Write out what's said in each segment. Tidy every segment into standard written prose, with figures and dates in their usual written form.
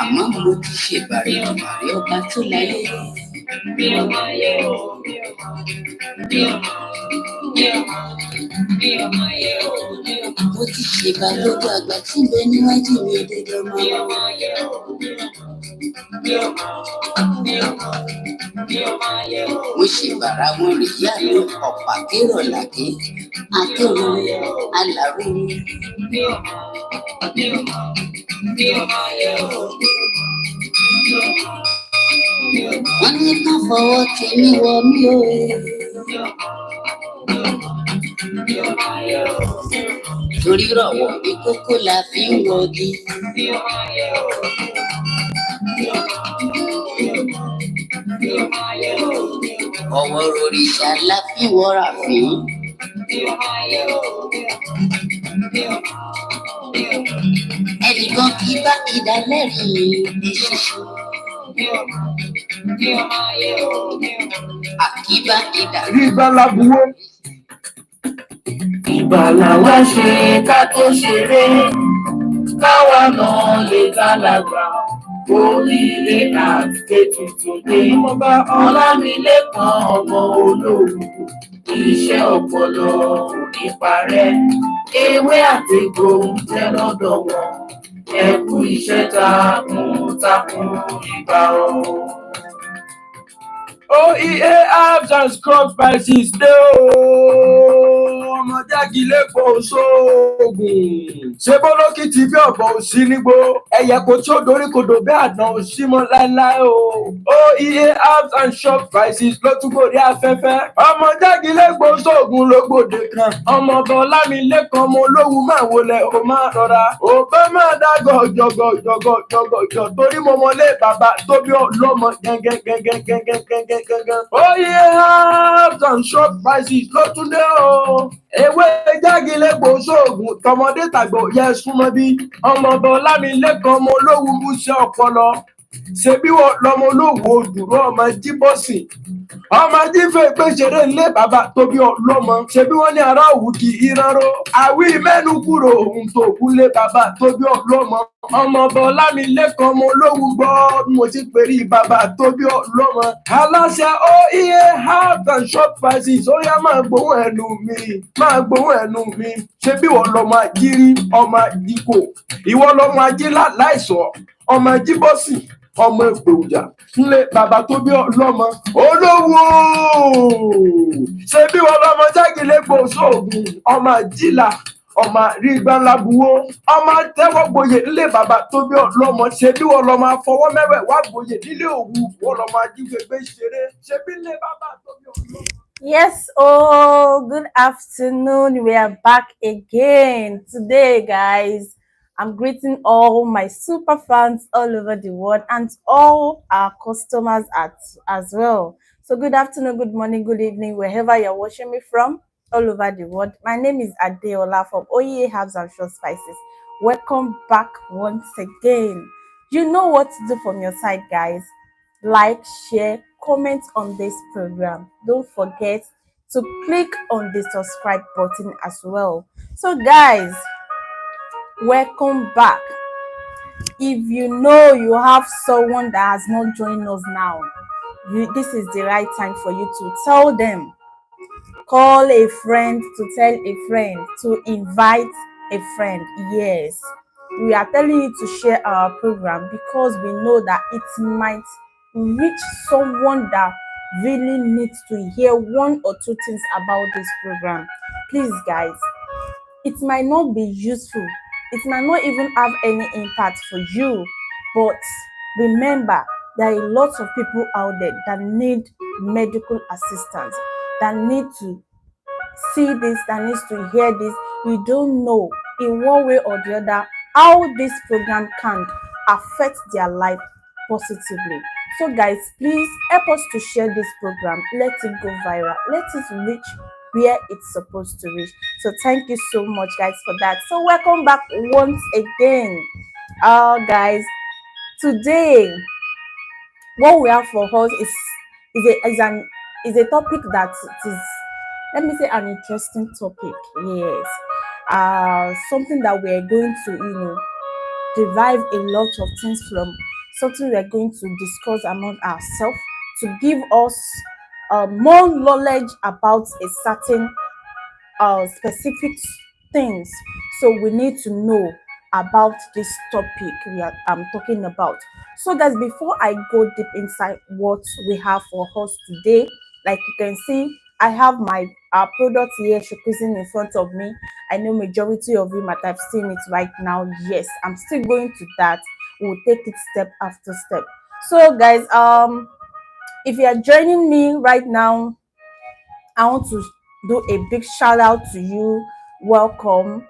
Àmọ́ mo ti ṣèbàrẹ̀ ìbàrẹ̀ ọba tó láyé. Mo ti ṣèbà lójú àgbà tí ń bẹ níwájú mi òdodo ọmọ. Mo ṣèbàrà wọn rè yá ló ọ̀pá kérò làkè akérò aláró. Wọ́n ní ká fọwọ́ tèmi wọ mí o. Torí rọ̀wọ̀ ní kókó la fi ń wọgi. Ọwọ́ òrìṣà la fi ń wọra fín. Ẹnìkan kì í bá ìdálẹ́rìí ní ṣíṣú. Àkíbá ìdàrí Ìgbàlabuwó. Ìgbàlà wá ṣe ká tó ṣeré, káwa náà lè dálàgbà. Oríire àti tuntun dé. Ọba Ọlámilékan ọmọ olóògùn. Iṣẹ́ ọpọlọ ò ní parẹ́. Ewé àtegbò ń jẹ́ lọ́dọ̀ wọn. Ẹ kú iṣẹ́ takuntakun ìgbà o. OEA herbs and scrub spices dé o. Ọmọ jágilé kò sóògùn. Ṣé bólókìtì bí ọ̀bọ̀ ò sí nígbó? Ẹyẹ kò tí ó dorí kodò bí àná ò sí mọ́ láéláé o. OEA herbs and scrub spices ló tún gòrí afẹ́fẹ́. Ọmọ jágilé kò sóògùn ló gbòde kan. Ọmọ ọba Ọlámilékan ọmọ olówó máa wọlé o máa rọra. Òbẹ́ máa dá gọ̀jọ̀gọ̀jọ̀gọ̀jọ̀ torí mo mọlé bàbá tó bí ọlọ́mọ gẹ́gẹ́gẹ́gẹ́gẹ́gẹ́gẹ́. OEA herbs and scrub spices ló tún dé o. Ewé jágilé gbòósòògùn tọmọdé tàgbà yẹ súnmọ́ bí. Ọmọ ọba Ọlámilékan ọmọ olówó múṣẹ́ ọpọlọ. Ṣebí wọ́n lọmọ olówó òdùrọ̀ ọmọ jíbọ́sìn. Ọmọ jífẹ́ gbèsèré ilé bàbá tó bí ọlọ́mọ. Ṣebí wọ́n ní ará òwú kì í ránró. Àwí mẹ́nu kúrò ohun tó kúlé bàbá tó bí ọlọ́mọ. Ọmọ ọba Ọlámilékan ọmọ olówó gbọ́ bí mo ti pèrí bàbá tó bí ọlọ́mọ. Aláṣẹ OEA herbs and scrub spices ó yá máa gbóhùn ẹnu mi. Máa gbóhùn ẹnu mi. Ṣebí wọ́n lọmọ ajírí ọmọ ajíkò. Ìwọ lọmọ ajílá láìsọ. Ọmọ ajíbọ́sìn. Ọmọ èpòjà ńlẹ bàbá tó bí ọlọ́mọ olówó ṣebí wọn lọmọ jágilé gbòòsòògùn ọmọ àjìlá ọmọ rígbàlábuwó ọmọ tẹ́wọ́ gboyè ńlẹ bàbá tó bí ọlọ́mọ ṣebí wọn lọmọ afọwọ́ mẹ́wẹ̀ wá gboyè nílé òwú wọn lọmọ ajígbègbè ṣeré ṣebí ńlẹ bàbá tó bí ọlọ́mọ. Yes, good afternoon. We are back again today, guys. I'm greeting all my super fans all over the world and all our customers as well. So good afternoon, good morning, good evening, wherever you're watching me from all over the world. My name is Adeola from OEA Herbs and Shrub Spices. Welcome back once again. You know what to do from your side, guys. Like, share, comment on this program. Don't forget, to click on the subscribe button as well. So guys, welcome back. If you know you have someone that has not joined us now, this is the right time for you to tell them. Call a friend to tell a friend, to invite a friend. Yes, we are telling you to share our program because we know that it might reach someone that really needs to hear one or two things about this program. Please guys, it might not be useful, it might not even have any impact for you, but remember, there are lots of people out there that need medical assistance, that need to see this, that needs to hear this. We don't know in one way or the other how this program can affect their life positively. So guys, please help us to share this program. Let it go viral. Let it reach where it's supposed to reach. So thank you so much guys for that. So welcome back once again. Guys, today what we have for us is a topic that is, let me say, an interesting topic. Yes, something that we're going to derive a lot of things from, something we're going to discuss among ourselves to give us more knowledge about a certain specific things. So we need to know about this topic I'm talking about. So guys, before I go deep inside what we have for us today, like you can see, I have my product here showcasing in front of me. I know majority of you might have seen it right now. Yes, I'm still going to that. We'll take it step after step. So guys, if you are joining me right now, I want to do a big shout out to you. Welcome.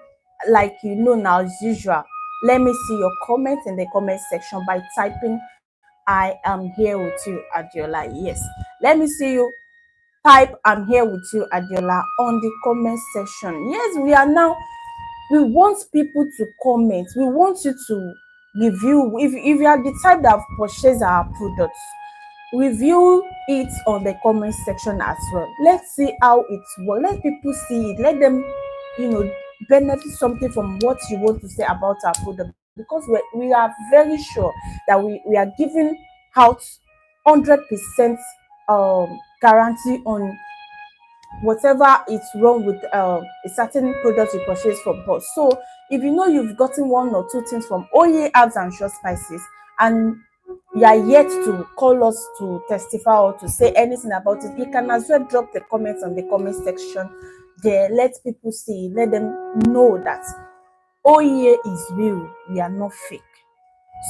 Like you know now, as usual, let me see your comments in the comment section by typing I am here with you, Adiola. Yes, let me see you type I'm here with you, Adiola, on the comment section. Yes, we are now, we want people to comment. We want you to review. If you are the type that purchase our products, review it on the comment section as well. Let's see how it works. Let people see it. Let them benefit something from what you want to say about our product, because we are very sure that we are giving out 100% guarantee on whatever is wrong with a certain product you purchase from us. So if you know you've gotten one or two things from OEA herbs and shrub spices, and you are yet to call us to testify or to say anything about it, you can as well drop the comments on the comment section there. Let people see, let them know that OEA is real, we are not fake.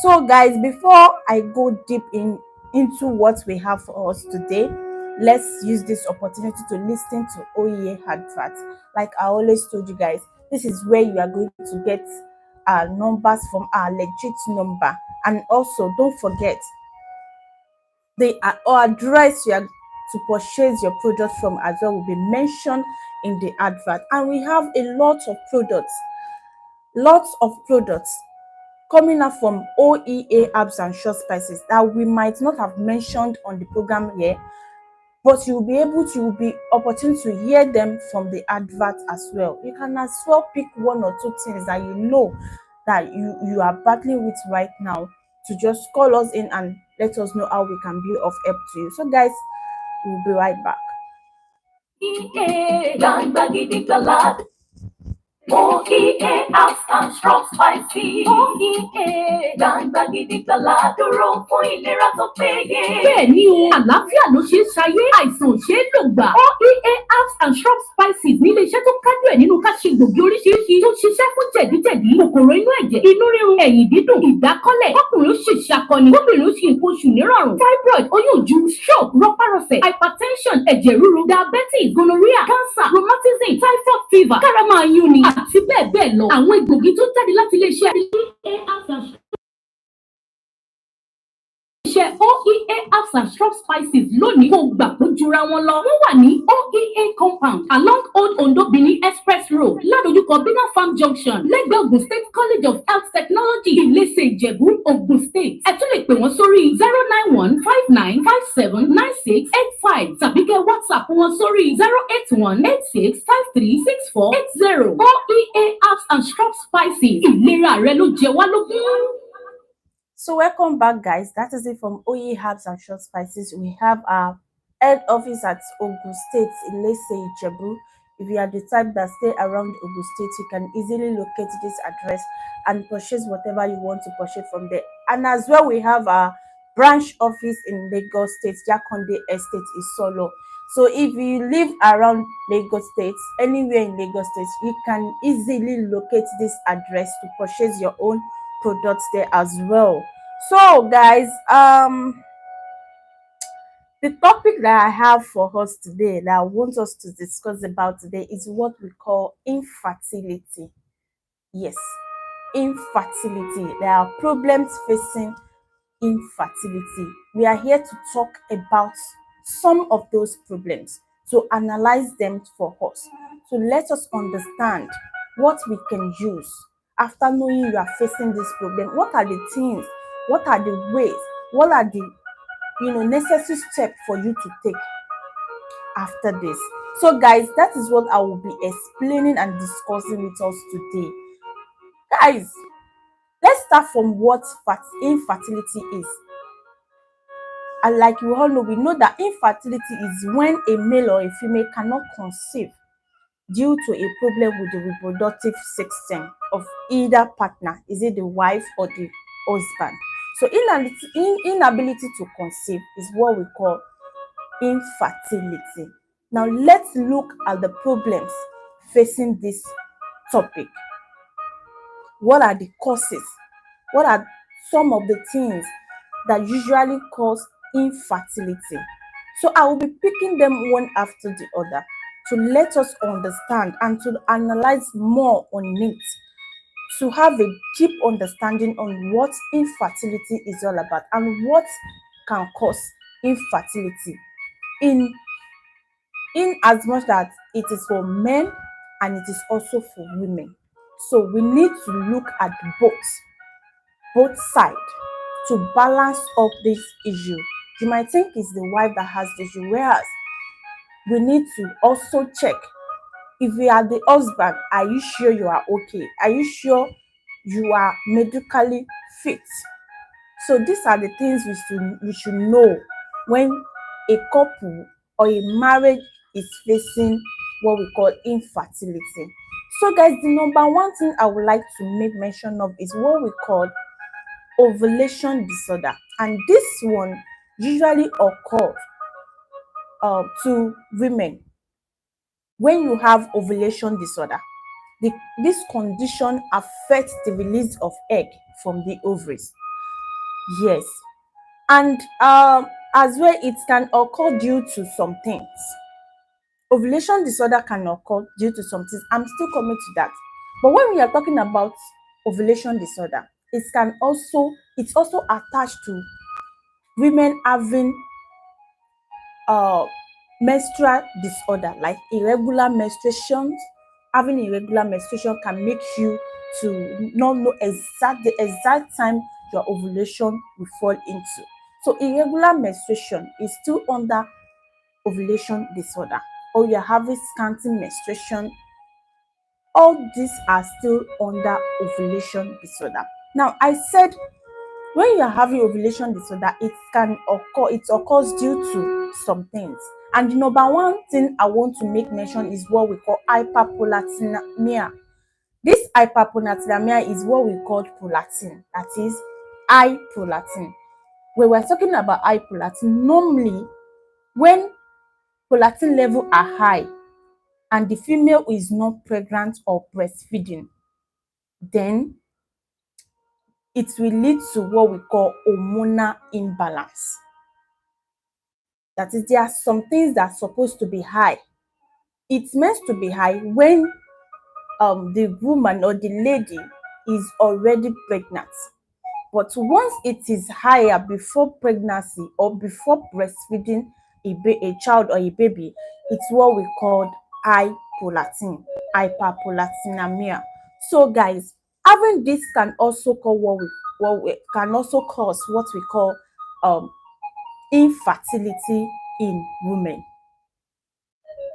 So guys, before I go deep into what we have for us today, let's use this opportunity to listen to OEA adverts. Like I always told you guys, this is where you are going to get our numbers from our legit number. And also don't forget the address you are to purchase your product from as well will be mentioned in the advert. And we have a lot of products coming up from OEA herbs and shrub spices that we might not have mentioned on the program here, but you'll be opportune to hear them from the advert as well. You can as well pick one or two things that you know that you are battling with right now, to just call us in and let us know how we can be of help to you. So guys, we'll be right back. OEA herbs and shrub spices. OEA gbangba gidigbala dúró fún ìlera tó péye. Bẹ́ẹ̀ni o, àlàáfíà ló ṣe é ṣayé, àìsàn ò ṣe é lògbà. OEA herbs and shrub spices ní iléeṣẹ́ tó kájú ẹ̀ nínú ká ṣe gbòógì oríṣiríṣi tó ṣiṣẹ́ fún jẹ̀díjẹ̀dí, kòkòrò inú ẹ̀jẹ̀, inú rírun, ẹ̀yìn dídùn, ìdákọ́lẹ̀, ọkùnrin ó ṣe ṣàkọni, obìnrin ó ṣe nǹkan oṣù nírọ̀rùn, fibroid, oyún ju, stroke, rọpárọsẹ̀, hypertension, ẹ̀jẹ̀ ríru, diabetes, gonorrhea, cancer, rheumatism, typhoid fever, kárámà yúnni àti bẹ́ẹ̀ bẹ́ẹ̀ lọ. Àwọn egbògi tó jáde láti iléeṣẹ́ OEA herbs and shrub spices lónìí kò gbà kó jura wọn lọ. Wọ́n wà ní OEA compound along Old Ondo Benin Express Road, Ládojúkọ Bina Farm Junction, lẹ́gbẹ̀ẹ́ Ogun State College of Health Technology, Ilese Ìjẹ̀bú, Ogun State. Ẹ tún lè pè wọ́n sórí 09159579685 tàbí kẹ́ WhatsApp wọn sórí 08186536480. OEA herbs and shrub spices. Ìlera rẹ ló jẹ wá lógún. So welcome back, guys. That is it from OE Herbs and Short Spices. We have our head office at Ogun State, Ilese Ijebu. If you are the type that stay around Ogun State, you can easily locate this address and purchase whatever you want to purchase from there. And as well, we have our branch office in Lagos State, Jakonde Estate is Solo. So if you live around Lagos State, anywhere in Lagos State, you can easily locate this address to purchase your own products there as well. So guys, the topic that I have for us today, that I want us to discuss about today, is what we call infertility. Yes, infertility. There are problems facing infertility. We are here to talk about some of those problems, to analyze them for us, to let us understand what we can use after knowing you are facing this problem. What are the things, what are the ways, what are the necessary steps for you to take after this? So guys, that is what I will be explaining and discussing with us today. Guys, let's start from what infertility is. And like we all know, we know that infertility is when a male or a female cannot conceive due to a problem with the reproductive system of either partner, is it the wife or the husband. So inability to conceive is what we call infertility. Now let's look at the problems facing this topic. What are the causes? What are some of the things that usually cause infertility? So I will be picking them one after the other to let us understand and to analyze more on it, to have a deep understanding on what infertility is all about and what can cause infertility in as much that it is for men and it is also for women. So we need to look at both sides to balance up this issue. You might think it's the wife that has the issue, whereas we need to also check, if you are the husband, are you sure you are okay? Are you sure you are medically fit? So these are the things we should know when a couple or a marriage is facing what we call infertility. So guys, the number one thing I would like to make mention of is what we call ovulation disorder. And this one usually occurs to women. When you have ovulation disorder, this condition affects the release of egg from the ovaries. Yes, and as well, it can occur due to some things. Ovulation disorder can occur due to some things. I'm still coming to that. But when we are talking about ovulation disorder, it's also attached to women having menstrual disorder, like irregular menstruations. Having irregular menstruation can make you to not know the exact time your ovulation will fall into. So irregular menstruation is still under ovulation disorder, or you're having scanty menstruation. All these are still under ovulation disorder. Now, I said when you're having ovulation disorder, it occurs due to some things. And the number one thing I want to make mention is what we call hyperprolactinemia. This hyperprolactinemia is what we call prolactin, that is high prolactin. When we're talking about high prolactin, normally when prolactin levels are high and the female is not pregnant or breastfeeding, then it will lead to what we call hormonal imbalance. That is, there are some things that are supposed to be high. It's meant to be high when the woman or the lady is already pregnant. But once it is higher before pregnancy or before breastfeeding, a child or a baby, it's what we call hyperprolactinemia. So guys, having this can also cause what we call infertility in women.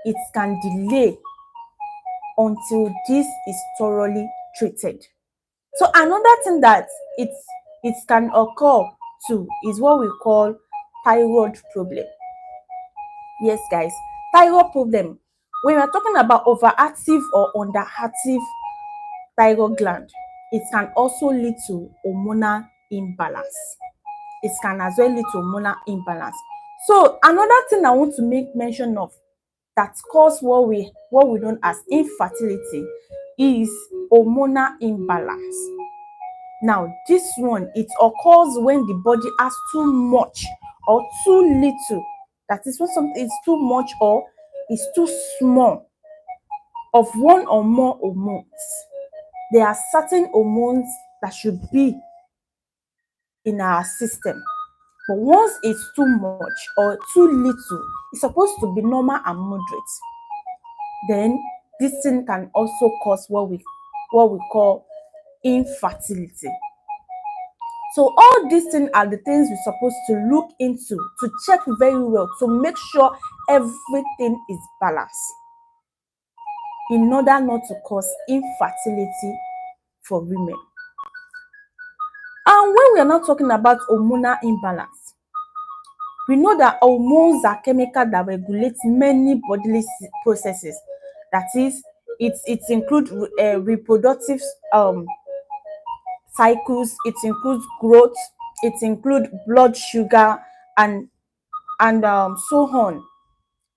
It can delay until this is thoroughly treated. So another thing that it can occur too is what we call thyroid problem. Yes guys, thyroid problem. When we're talking about overactive or underactive thyroid gland, it can also lead to hormonal imbalance. It can as well lead to hormonal imbalance. So another thing I want to make mention of that cause what we know as infertility is hormonal imbalance. Now this one, it occurs when the body has too much or too little, that is when something is too much or is too small of one or more hormones. There are certain hormones that should be in our system, but once it's too much or too little, it's supposed to be normal and moderate. Then this thing can also cause what we call infertility. So all these things are the things we're supposed to look into, to check very well, to make sure everything is balanced in order not to cause infertility for women. And when we are not talking about hormonal imbalance, we know that hormones are chemicals that regulate many bodily processes. That is, it includes reproductive cycles, it includes growth, it includes blood sugar, and so on.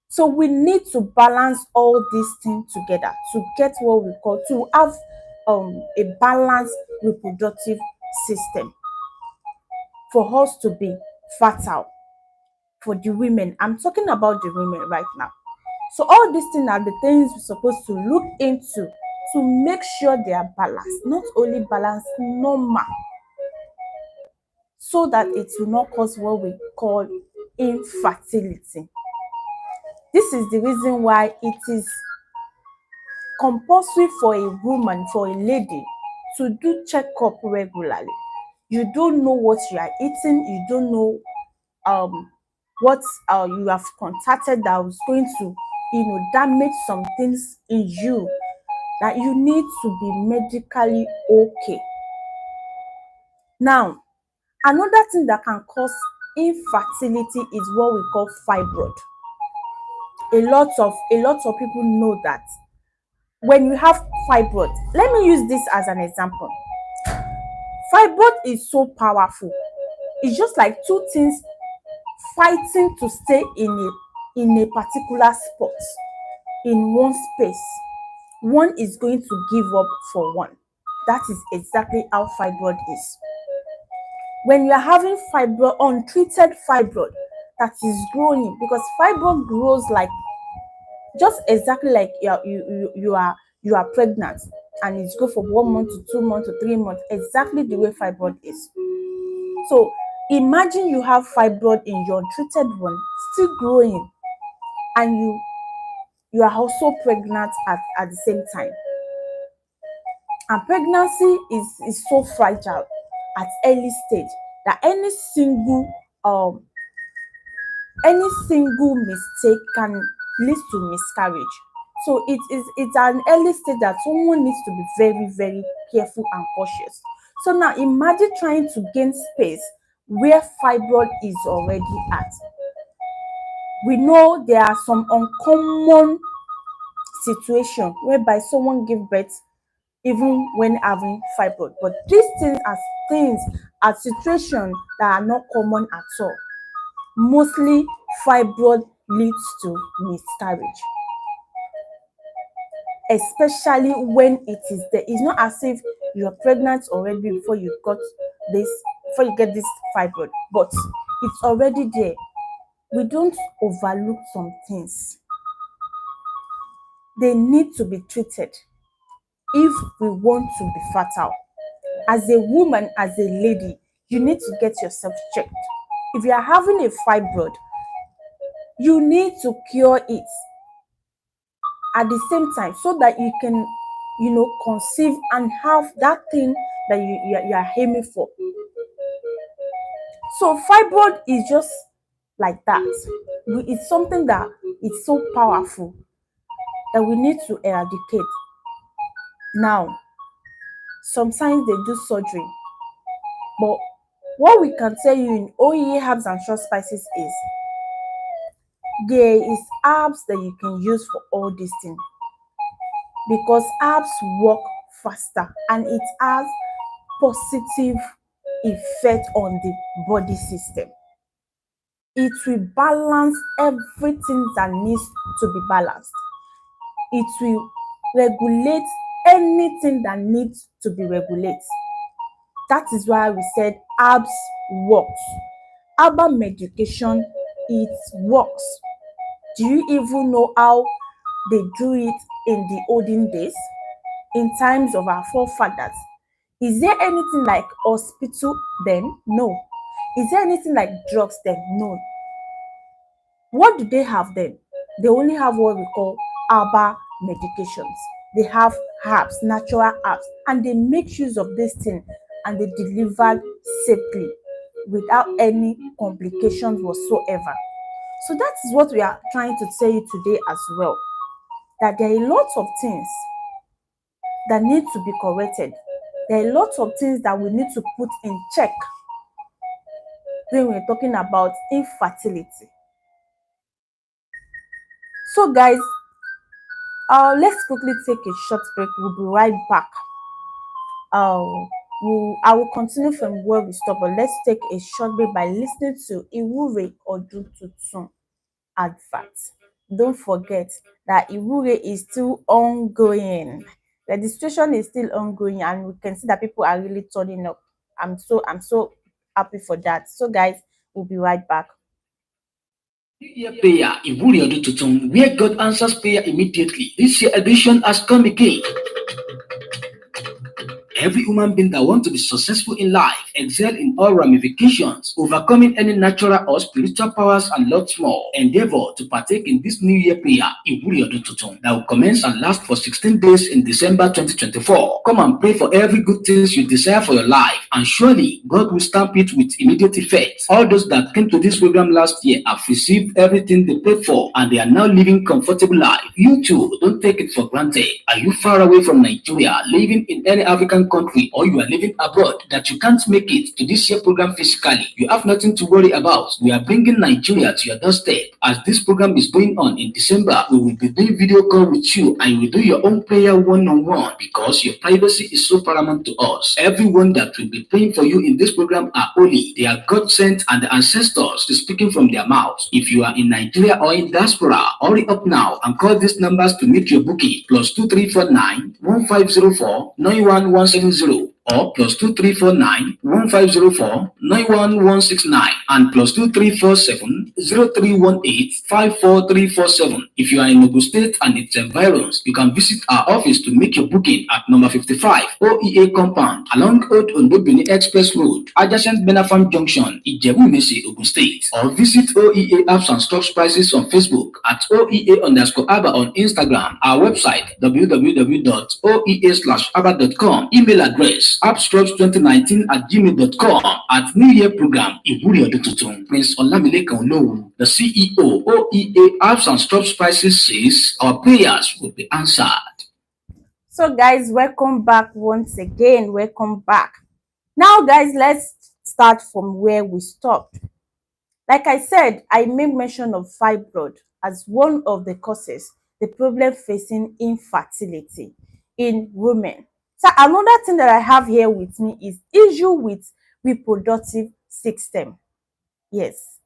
So we need to balance all these things together to get what we call, to have a balanced reproductive system for us to be fertile. For the women, I'm talking about the women right now. So all these things are the things we're supposed to look into to make sure they are balanced, not only balanced, normal, so that it will not cause what we call infertility. This is the reason why it is compulsory for a woman, for a lady, to do checkup regularly. You don't know what you are eating, you don't know what you have contacted that was going to damage some things in you, that you need to be medically okay. Now another thing that can cause infertility is what we call fibroid. A lot of people know that when you have fibroid, let me use this as an example. Fibroid is so powerful. It's just like two things fighting to stay in a particular spot, in one space. One is going to give up for one. That is exactly how fibroid is. When you are having fibroid, untreated fibroid that is growing, because fibroid grows like just exactly like you are pregnant, and it's go from 1 month to 2 months to 3 months, exactly the way fibroid is. So imagine you have fibroid in your untreated one, still growing, and you are also pregnant at the same time. And pregnancy is so fragile at early stage that any single mistake can lead to miscarriage. So it's an early stage that someone needs to be very, very careful and cautious. So now imagine trying to gain space where fibroid is already at. We know there are some uncommon situations whereby someone gives birth even when having fibroid, but these things are situations that are not common at all. Mostly fibroid leads to miscarriage, especially when it is there. It's not as if you are pregnant already before you get this fibroid, but it's already there. We don't overlook some things. They need to be treated if we want to be fertile. As a woman, as a lady, you need to get yourself checked. If you are having a fibroid, you need to cure it at the same time so that you can, conceive and have that thing that you are aiming for. So fibroid is just like that. It's something that is so powerful that we need to eradicate. Now, sometimes they do surgery, but what we can tell you in OEA herbs and short spices is there is herbs that you can use for all these things, because herbs work faster and it has positive effect on the body system. It will balance everything that needs to be balanced. It will regulate anything that needs to be regulated. That is why we said herbs works. Herbal medication, it works. Do you even know how they do it in the olden days, in times of our forefathers? Is there anything like hospital then? No. Is there anything like drugs then? No. What do they have then? They only have what we call herbal medications. They have herbs, natural herbs, and they make use of this thing and they deliver safely without any complications whatsoever. So that is what we are trying to tell you today as well, that there are a lot of things that need to be corrected. There are a lot of things that we need to put in check when we're talking about infertility. So guys, let's quickly take a short break. We'll be right back. I will continue from where we stopped, but let's take a short break by listening to Iwure Odun Tuntun advert. Don't forget that Iwure is still ongoing. The registration is still ongoing, and we can see that people are really turning up. I'm so happy for that. So guys, we'll be right back. Prayer, Iwure Odun Tuntun, where God answers prayer immediately. This year edition has come again. Every human being that wants to be successful in life, excel in all ramifications, overcoming any natural or spiritual powers and lots more, endeavor to partake in this New Year prayer, Iwure Odun Tuntun, that will commence and last for 16 days in December 2024. Come and pray for every good things you desire for your life, and surely God will stamp it with immediate effect. All those that came to this program last year have received everything they paid for, and they are now living comfortable life. You too, don't take it for granted. Are you far away from Nigeria, living in any African country, or you are living abroad that you can't make it to this year program physically? You have nothing to worry about. We are bringing Nigeria to your doorstep. As this program is going on in December, we will be doing video call with you, and you will do your own prayer one-on-one, because your privacy is so paramount to us. Everyone that will be praying for you in this program are holy. They are God sent, and the ancestors is speaking from their mouths. If you are in Nigeria or in diaspora, hurry up now and call these numbers to make your booking: +2349 1504 91170 or +2349 1504 91169 and +2347 0318 54347. If you are in Ogun State and its environs, you can visit our office to make your booking at number 55 OEA compound along Old Ondo Benin Express Road, adjacent Benafam Junction, Ijebu-Mese, Ogun State, or visit OEA Apps and Stock Prices on Facebook at OEA_ABBA on Instagram, our website www.oea/abba.com, email address appstrops2019@gmail.com. At New Year program, Iwure Odun Tuntun, Prince Olamilekan Olowu, the CEO, OEA Apps and Stock Prices, says our prayers will be answered. So guys, welcome back once again. Welcome back. Now guys, let's start from where we stopped. Like I said, I made mention of fibroid as one of the causes, the problem facing infertility in women. So another thing that I have here with me is issue with reproductive system. Yes,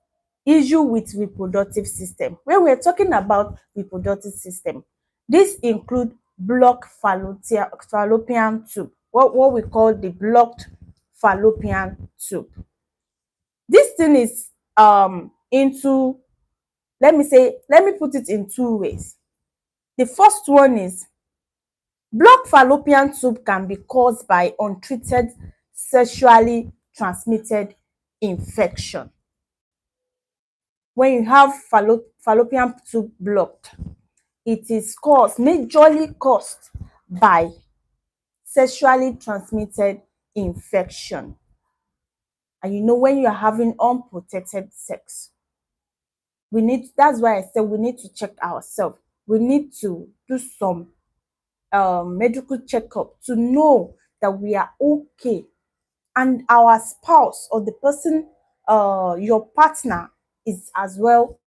issue with reproductive system. When we're talking about reproductive system, this include blocked fallopian tube, what we call the blocked fallopian tube. This thing is into, let me put it in two ways. The first one is blocked fallopian tube can be caused by untreated sexually transmitted infection. when you have fallopian tube blocked, it is majorly caused by sexually transmitted infection. And you know, when you are having unprotected sex, that's why I said we need to check ourselves. We need to do some medical checkup to know that we are okay, and our spouse or the person, your partner, is as well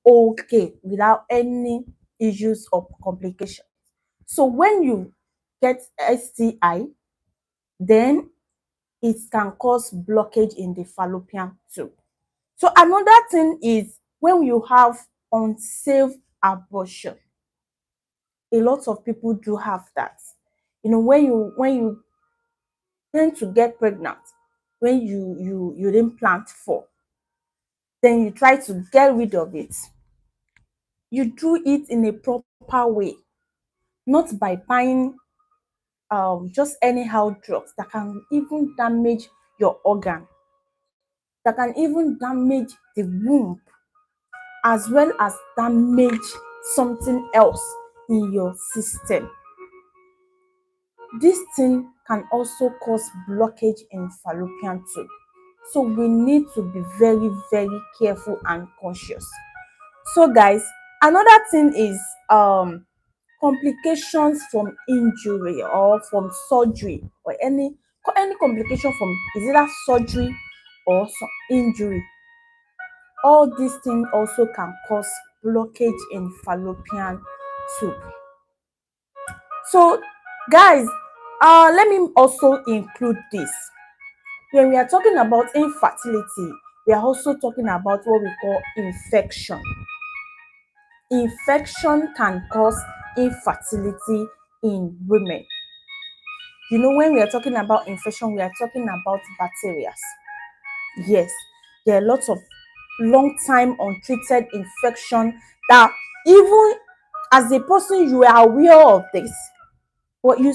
okay without any issues or complications. So when you get STI, then it can cause blockage in the fallopian tube. So another thing is when you have unsafe abortion. A lot of people do have that. You know, when you tend to get pregnant, when you didn't plan for, then you try to get rid of it. You do it in a proper way, not by buying just anyhow drugs that can even damage your organ, that can even damage the womb, as well as damage something else in your system. This thing can also cause blockage in fallopian tube. So we need to be very, very careful and conscious. So guys, another thing is complications from injury or from surgery, or any complication from is either surgery or some injury. All these things also can cause blockage in fallopian tube. So guys, let me also include this. When we are talking about infertility, we are also talking about what we call infection. Infection can cause infertility in women. You know, when we are talking about infection, we are talking about bacteria. Yes, there are lots of long time untreated infection that even as a person you are aware of this, but you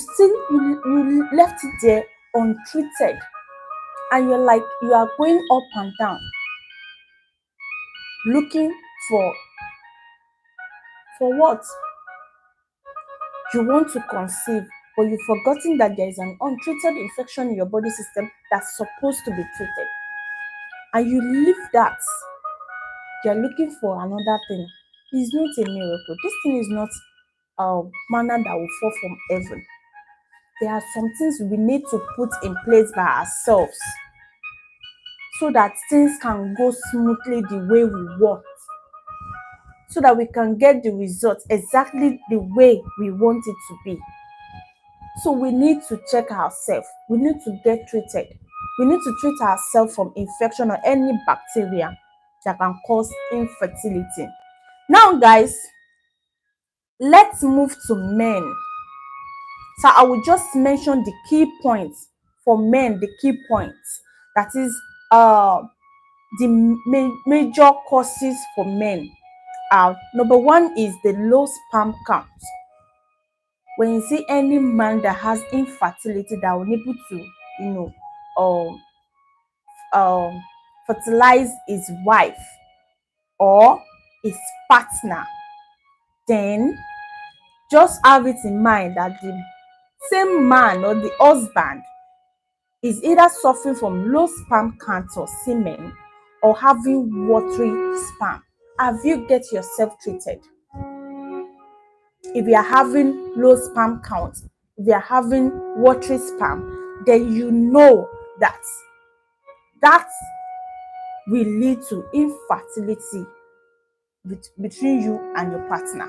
left it there untreated, and you're like, you are going up and down looking for what? You want to conceive, but you've forgotten that there is an untreated infection in your body system that's supposed to be treated, and you leave that. You're looking for another thing. It's not a miracle. This thing is not a manna that will fall from heaven. There are some things we need to put in place by ourselves so that things can go smoothly the way we want, so that we can get the results exactly the way we want it to be. So we need to check ourselves. We need to get treated. We need to treat ourselves from infection or any bacteria that can cause infertility. Now guys, let's move to men. So I will just mention the key points for men. The key points, that is the major causes for men are: number one is the low sperm count. When you see any man that has infertility, that will able to, you know, fertilize his wife or his partner, then just have it in mind that the same man or the husband is either suffering from low sperm count or semen, or having watery sperm. Have you get yourself treated? If you are having low sperm count, if you are having watery sperm, then you know that will lead to infertility between you and your partner.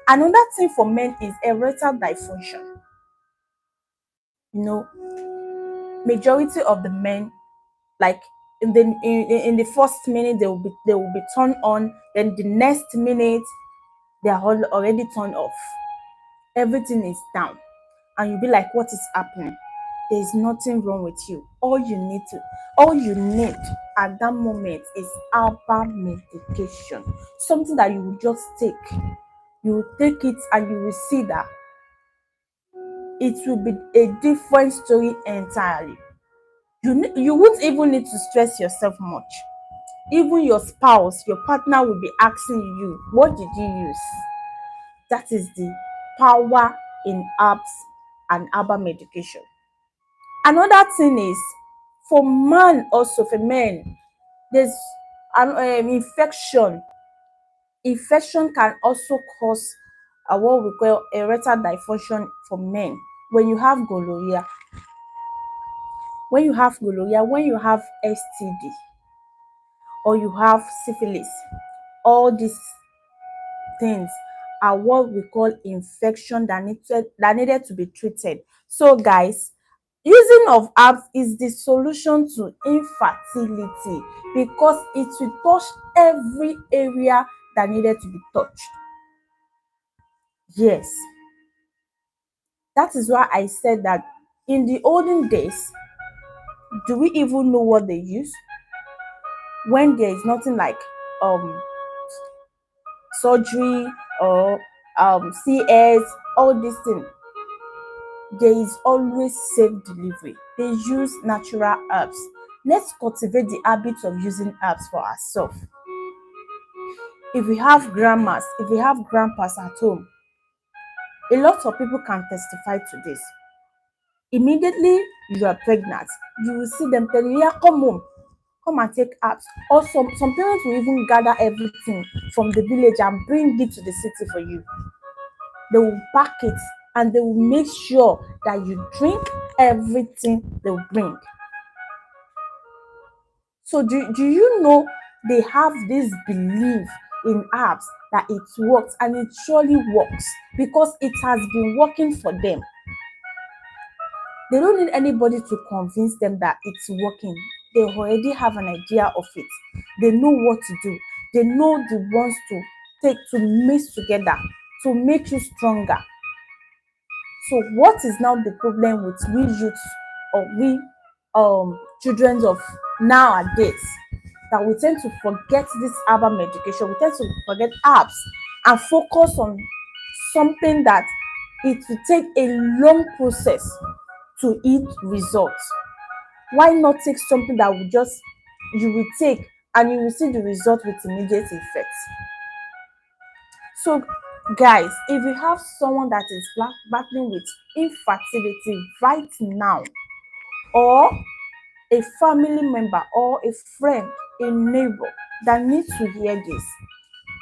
Another thing for men is erectile dysfunction. You know, majority of the men, like in the first minute they will be turned on, then the next minute they are already turned off. Everything is down, and you'll be like, what is happening? There is nothing wrong with you. All you need at that moment is herbal medication, something that you will just take. You will take it and you will see that it will be a different story entirely. You won't even need to stress yourself much. Even your spouse, your partner will be asking you, what did you use? That is the power in herbs and herbal medication. Another thing is, for men also, for men, there's an infection. Infection can also cause what we call erectile dysfunction for men. When you have gonorrhea, when you have STD, or you have syphilis, all these things are what we call infection that needed to be treated. So guys, using of herbs is the solution to infertility because it will touch every area that needed to be touched. Yes, that is why I said that in the olden days, do we even know what they use? When there is nothing like surgery or CS, all these things, there is always safe delivery. They use natural herbs. Let's cultivate the habit of using herbs for ourselves. If we have grandmas, if we have grandpas at home, a lot of people can testify to this. Immediately you are pregnant, you will see them tell you, yeah, come home, come and take herbs. Or some parents will even gather everything from the village and bring it to the city for you. They will pack it and they will make sure that you drink everything they will bring. So do you know they have this belief in herbs that it works, and it surely works because it has been working for them. They don't need anybody to convince them that it's working. They already have an idea of it. They know what to do. They know the ones to take to mix together to make you stronger. So what is now the problem with we youths or we children of nowadays? That we tend to forget this herbal medication, we tend to forget herbs and focus on something that it will take a long process to eat results. Why not take something that you will take and you will see the result with immediate effect? So guys, if you have someone that is battling with infertility right now, or a family member or a friend, a neighbor that needs to hear this,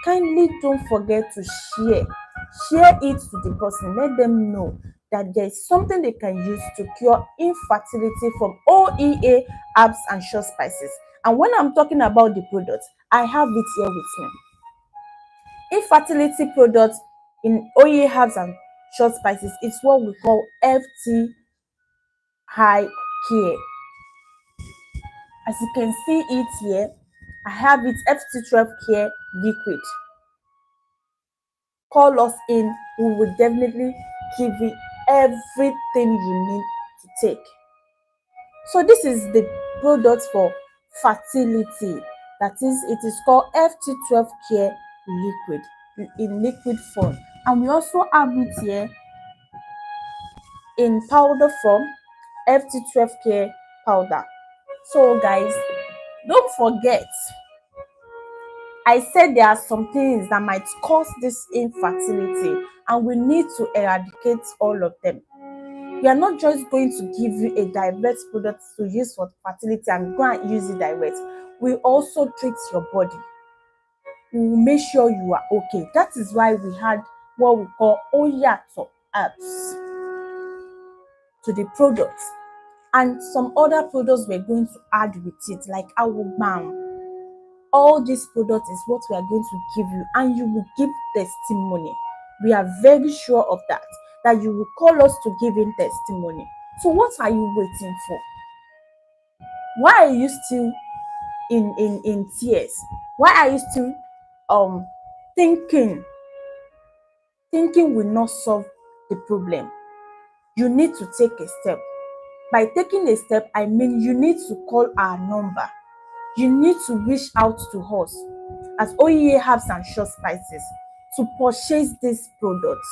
kindly don't forget to share it to the person. Let them know that there's something they can use to cure infertility from OEA herbs and short spices. And when I'm talking about the products, I have it here with me. Infertility products in OEA herbs and short spices is what we call FT high care. As you can see it here, I have it FT12 care liquid. Call us in, we will definitely give you everything you need to take. So this is the product for fertility. That is, it is called FT12 care liquid in liquid form, and we also have it here in powder form, FT12 care powder. So guys, don't forget, I said there are some things that might cause this infertility and we need to eradicate all of them. We are not just going to give you a direct product to use for fertility and go and use it direct. We also treat your body. We will make sure you are okay. That is why we had what we call Oyato herbs to the product. And some other products we're going to add with it, like Awubam. All these products is what we are going to give you, and you will give testimony. We are very sure of that you will call us to give in testimony. So what are you waiting for? Why are you still in tears? Why are you still thinking will not solve the problem? You need to take a step. By taking a step, I mean you need to call our number. You need to reach out to us as OEA Herbs and Short Spices to purchase these products.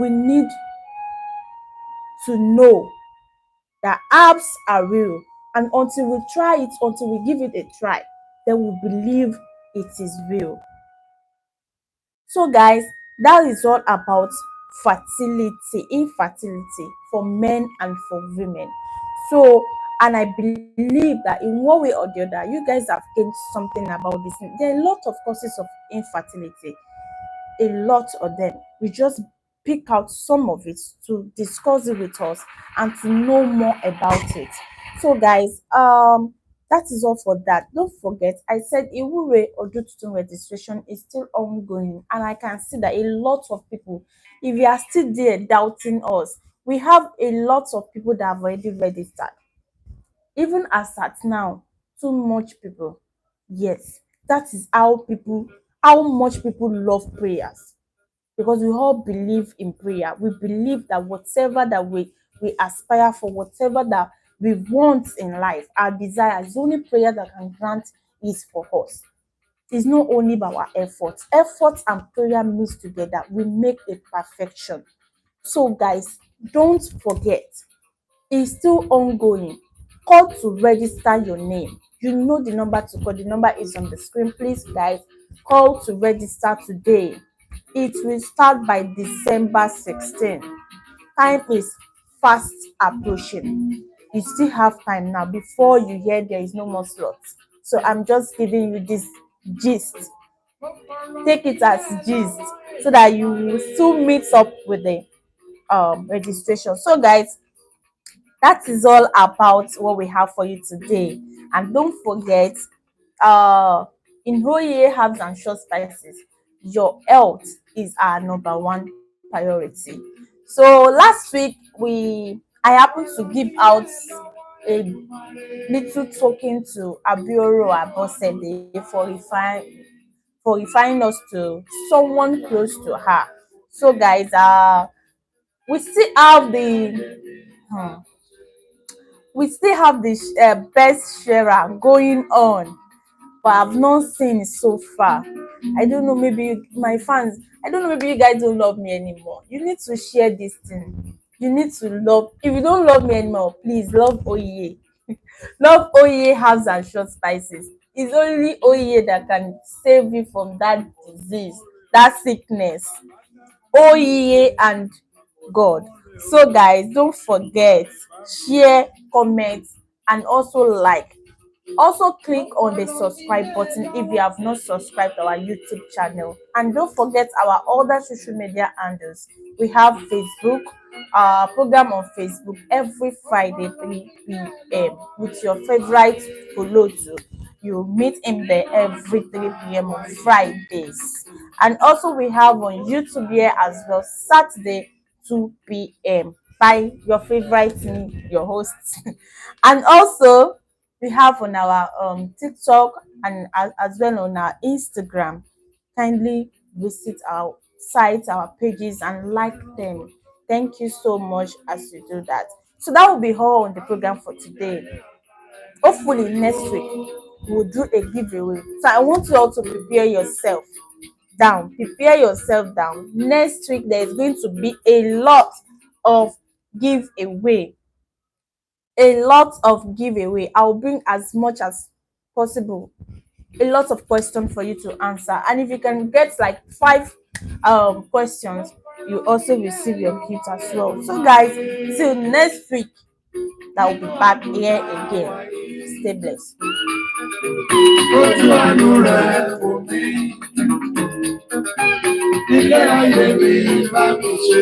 We need to know that herbs are real, and until we try it, until we give it a try, then we believe it is real. So guys, that is all about fertility, infertility for men and for women. So, and I believe that in one way or the other, you guys have gained something about this. There are a lot of causes of infertility, a lot of them. We just pick out some of it to discuss it with us and to know more about it. So guys, that is all for that. Don't forget, I said Iwure Odututun registration is still ongoing, and I can see that a lot of people, if you are still there doubting us, we have a lot of people that have already registered. Even as at now, too much people. Yes, that is how much people love prayers, because we all believe in prayer. We believe that whatever that we aspire for, whatever that we want in life, our desire is only prayer that can grant is for us. It's not only by our efforts. Effort and prayer mixed together will make a perfection. So guys, don't forget, it's still ongoing. Call to register your name. You know the number to call. The number is on the screen. Please guys, call to register today. It will start by December 16. Time is fast approaching. You still have time now before you hear there is no more slots. So I'm just giving you this gist. Take it as gist so that you will still meet up with the registration. So guys, that is all about what we have for you today. And don't forget, in OEA herbs and short spices, your health is our number one priority. So last week I happened to give out a little token to Abioro Abosede for referring us to someone close to her. So guys, we still have the hmm, we still have the best sharer going on, but I've not seen it so far. I don't know, maybe my fans, I don't know, maybe you guys don't love me anymore. You need to share this thing. You need to love. If you don't love me anymore, please love OEA. Love OEA herbs and short spices. It's only OEA that can save you from that disease, that sickness. OEA and God. So guys, don't forget, share, comment, and also like. Also click on the subscribe button if you have not subscribed to our YouTube channel, and don't forget our other social media handles. We have Facebook, program on Facebook every Friday 3 p.m. with your favorite Olotu. You meet him there every 3 p.m. on Fridays. And also we have on YouTube here as well, Saturday 2 p.m. by your favorite me, your host. And also we have on our TikTok and as well on our Instagram. Kindly visit our sites, our pages, and like them. Thank you so much as you do that. So that will be all on the program for today. Hopefully next week we'll do a giveaway. So I want you all to prepare yourself down. Prepare yourself down. Next week there is going to be a lot of giveaway. A lot of giveaway. I'll bring as much as possible, a lot of questions for you to answer, and if you can get like 5 questions, you also receive your gift as well. So guys, till next week, that will be back here again. Stay blessed. Ojú àánú rẹ̀ kò mí, ilé ayé mi bá mi ṣe.